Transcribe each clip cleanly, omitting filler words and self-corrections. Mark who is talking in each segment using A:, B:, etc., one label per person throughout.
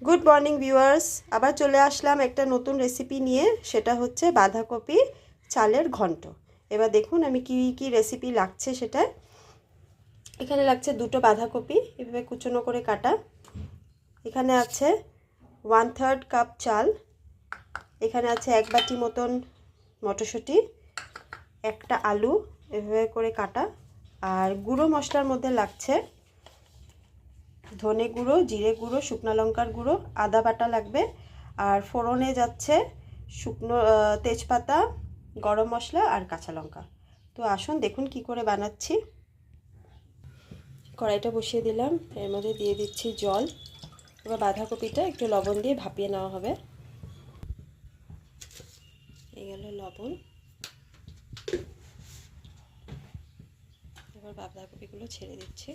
A: Good morning viewers, আবার চলে আসলাম একটা নতুন রেসিপি নিয়ে। সেটা হচ্ছে বাঁধাকপি চালের ঘন্ট। এবার দেখুন আমি কি রেসিপি লাগছে সেটা। এখানে লাগছে দুটো বাঁধাকপি এভাবে কুচনো করে কাটা। এখানে আছে 1/3 কাপ চাল। এখানে আছে 1 বাটি মতন মটরশুঁটি, একটা আলু এভাবে করে কাটা। আর গুঁড়ো মশলার মধ্যে লাগছে ধনে গুঁড়ো, জিরে গুঁড়ো, শুকনো লঙ্কার গুঁড়ো, আদা বাটা লাগবে। আর ফোড়নে যাচ্ছে শুকনো তেজপাতা, গরম মশলা আর কাঁচা লঙ্কা। তো আসুন দেখুন কি করে বানাচ্ছি। কড়াইটা বসিয়ে দিলাম, এর মধ্যে দিয়ে দিচ্ছি জল। এবার বাঁধাকপিটা একটু লবণ দিয়ে ভাপিয়ে নেওয়া হবে। এই গেল লবণ। এবার বাঁধাকপিগুলো ছেড়ে দিচ্ছি।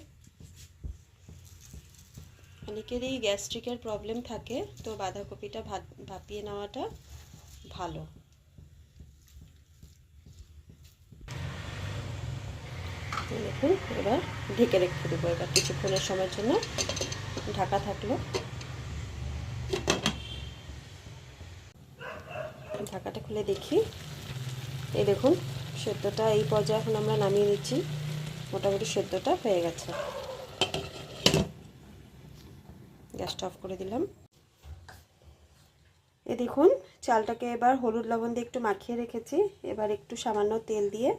A: অনেকেরই গ্যাস্ট্রিকের প্রবলেম থাকে, তো বাঁধাকপিটা ভাপিয়ে নেওয়াটা ভালো। দেখুন এবার ঢেকে রেখে দেবো। এবার কিছুক্ষণের সময়ের জন্য ঢাকা থাকলো। ঢাকাটা খুলে দেখি। এই দেখুন সেদ্ধটা এই পর্যায়ে এখন আমরা নামিয়ে নিচ্ছি। মোটামুটি সেদ্ধটা হয়ে গেছে। গ্যাসটা অফ করে দিলাম। এ দেখুন চালটাকে এবার হলুদ লবণ দিয়ে একটু মাখিয়ে রেখেছি। এবার একটু সামান্য তেল দিয়ে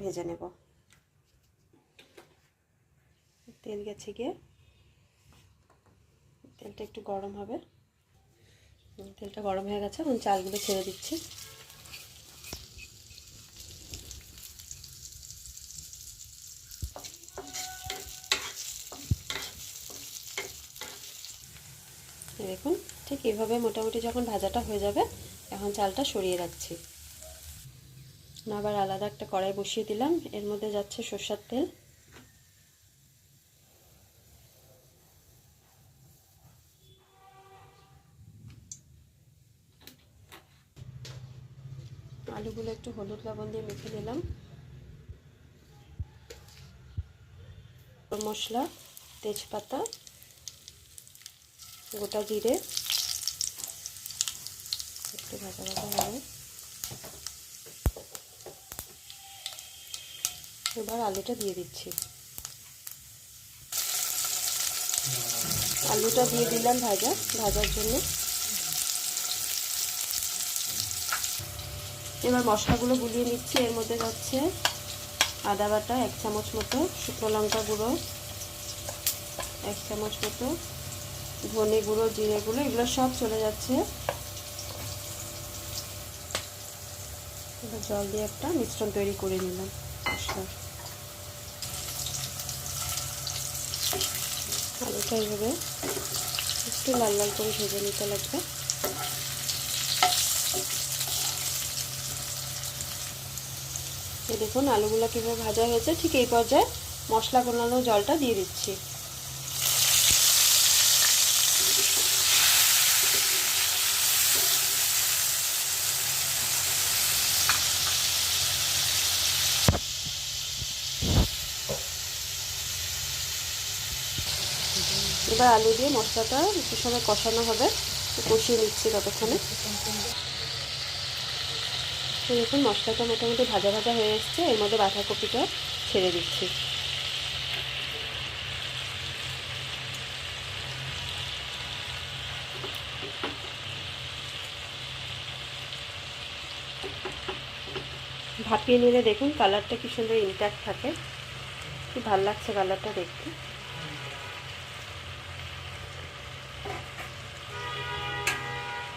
A: ভেজে নেব। তেল গেছে গিয়ে, তেলটা একটু গরম হবে। তেলটা গরম হয়ে গেছে, এখন চালগুলো ছেড়ে দিচ্ছি। দেখুন ঠিক এইভাবে মোটামুটি যখন ভাজাটা হয়ে যাবে, এখন চালটা সরিয়ে রাখছি। আবার আলাদা একটা কড়াই বসিয়ে দিলাম, এর মধ্যে যাচ্ছে সরষের তেল। আলুগুলো একটু হলুদ লবণ দিয়ে মেখে নিলাম। মশলা, তেজপাতা, গোটা জিরে একটু ভাজা ভাজা হবে। এবার আলুটা দিয়ে দিচ্ছি। আলুটা দিয়ে দিলাম ভাজার জন্য। এবার মশলাগুলো গুলিয়ে নিচ্ছি। এর মধ্যে যাচ্ছে আদা বাটা 1 চামচ মতো, শুকনো লঙ্কা গুঁড়ো 1 চামচ মতো, ধনে গুঁড়ো, জিরে গুঁড়ো, এগুলো সব চলে যাচ্ছে। এবার জল দিয়ে একটা মিশ্রণ তৈরি করে নিলাম মশলার। আলুটা এইভাবে একটু লাল লাল করে ভেজে নিতে লাগবে। এই দেখুন আলুগুলো কীভাবে ভাজা হয়েছে। ঠিক এই পর্যায়ে মশলা কষানো জলটা দিয়ে দিচ্ছি। এবার আলু দিয়ে মশলাটা একটু সময় কষানো হবে, কষিয়ে নিচ্ছি ততক্ষণে। দেখুন মশলাটা মোটামুটি ভাজা ভাজা হয়ে এসছে। এর মধ্যে বাঁধাকপিটা ছেড়ে দিচ্ছি। ভাপিয়ে নিলে দেখুন কালারটা কি সুন্দর ইনট্যাক্ট থাকে, কি ভালো লাগছে কালারটা দেখতে।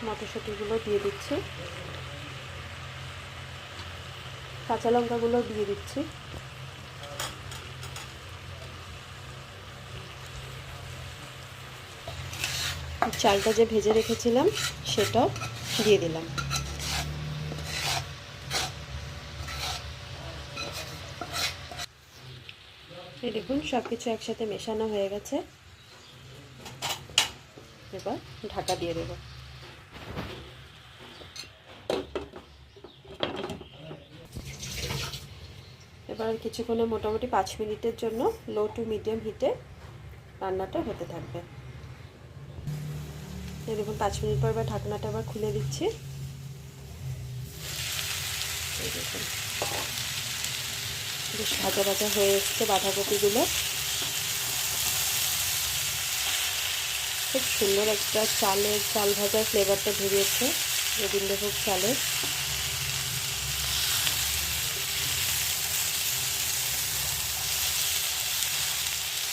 A: মটরশুঁটিগুলো দিয়ে দিচ্ছি, কাঁচা লঙ্কাগুলো দিয়ে দিচ্ছি। চালটা যে ভেজে রেখেছিলাম সেটাও দিয়ে দিলাম। এই দেখুন সব কিছু একসাথে মেশানো হয়ে গেছে। এবার ঢাকা দিয়ে দেব। এবার কিছুক্ষণে মোটামুটি 5 মিনিটের জন্য লো টু মিডিয়াম হিটে রান্নাটা হতে থাকবে। এই দেখুন 5 মিনিট পর এবার ঢাকনাটা আবার খুলে দিচ্ছি। এই দেখুন বেশ ভাজা ভাজা হয়ে এসছে বাঁধাকপিগুলো। খুব সুন্দর একটা চাল ভাজার ফ্লেভারটা বেরিয়েছে গোবিন্দভোগ চালের।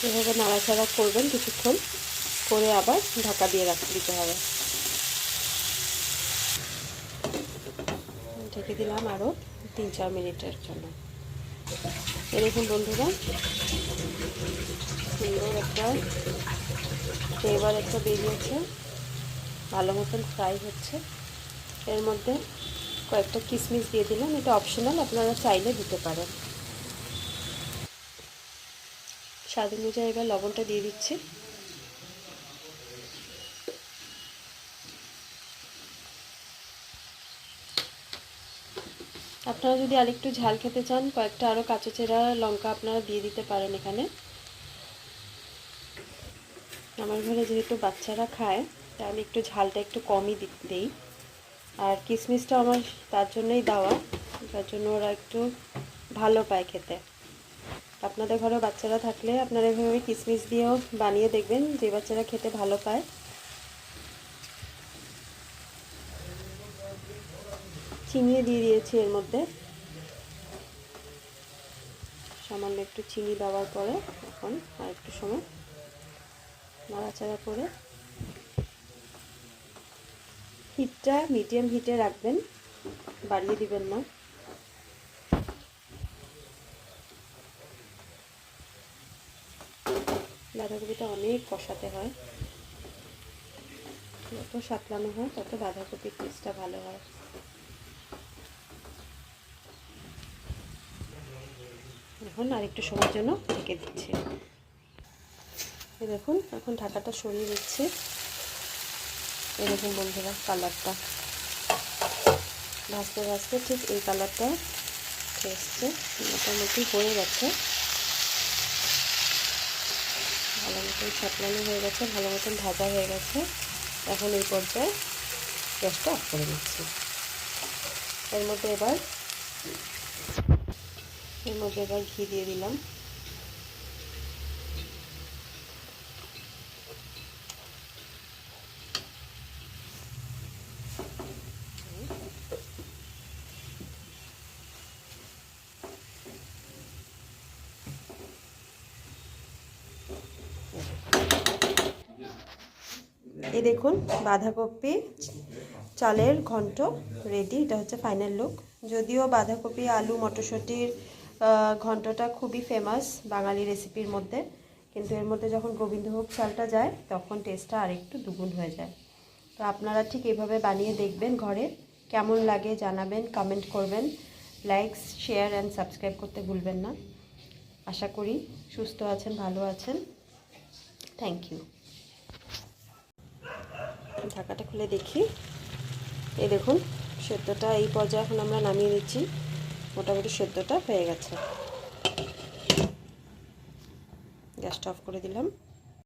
A: এভাবে নাড়াচাড়া করবেন কিছুক্ষণ, করে আবার ঢাকা দিয়ে দিতে হবে। ঢেকে দিলাম আরও 3-4 মিনিটের জন্য। এরকম বন্ধুরা সুন্দর একটা ফ্লেভার একটা বেরিয়েছে, ভালো মতন ফ্রাই হচ্ছে। এর মধ্যে কয়েকটা কিশমিশ দিয়ে দিলাম, এটা অপশনাল, আপনারা চাইলে দিতে পারেন। স্বাদ অনুযায়ী এবার লবণটা দিয়ে দিচ্ছি। আপনারা যদি আরেকটু ঝাল খেতে চান কয়েকটা আরও কাঁচা চেরা লঙ্কা আপনারা দিয়ে দিতে পারেন এখানে। আমার ঘরে যেহেতু বাচ্চারা খায় তাই আমি একটু ঝালটা একটু কমই দিই। আর কিশমিশটা আমার তার জন্যই দেওয়া, তার জন্য ওরা একটু ভালো পায় খেতে। আপনাদের ঘরে বাচ্চারা থাকলে আপনারা এভাবে কিশমিশ দিয়েও বানিয়ে দেখবেন, যে বাচ্চারা খেতে ভালো পায়। চিনি দিয়ে দিয়েছি এর মধ্যে, সামান্য একটু চিনি দেওয়ার পরে এখন আর একটু সময় নাড়াচাড়া করে হিটটা মিডিয়াম হিটে রাখবেন, বাড়িয়ে দিবেন না। বাঁধাকপিটা অনেক কষাতে হয়, যত সাঁতলানো হয় তত বাঁধাকপির টেস্টটা ভালো হয়। এখন আরেকটু সময়ের জন্য ঢেকে দিচ্ছি। এই দেখুন এখন ঢাকাটা সরিয়ে দিচ্ছি। এরকম বন্ধুরা কালারটা ভাজতে ভাজতে ঠিক এই কালারটা এসছে, মোটামুটি হয়ে গেছে, ভালো মতন সাঁতলানো হয়ে গেছে, ভালো মতন ভাজা হয়ে গেছে। এখন এই পর্যায়ে গ্যাসটা অফ করে দিচ্ছি। এর মধ্যে এবার ঘি দিয়ে দিলাম। এই দেখুন বাঁধাকপি চালের ঘন্ট রেডি। এটা হচ্ছে ফাইনাল লুক। যদিও বাঁধাকপি আলু মটরশুঁটির ঘন্টটা খুবই ফেমাস বাঙালি রেসিপির মধ্যে, কিন্তু এর মধ্যে যখন গোবিন্দভোগ চালটা যায় তখন টেস্টটা আরেকটু দ্বিগুণ হয়ে যায়। তো আপনারা ঠিক এইভাবে বানিয়ে দেখবেন ঘরে, কেমন লাগে জানাবেন, কমেন্ট করবেন, লাইক শেয়ার অ্যান্ড সাবস্ক্রাইব করতে ভুলবেন না। আশা করি সুস্থ আছেন, ভালো আছেন। Thank you. ঢাকাটা খুলে দেখি। এই দেখুন সেদ্ধটা এই পর্যায়ে এখন আমরা নামিয়ে নিচ্ছি, মোটামুটি সেদ্ধটা হয়ে গেছে। গ্যাসটা অফ করে দিলাম।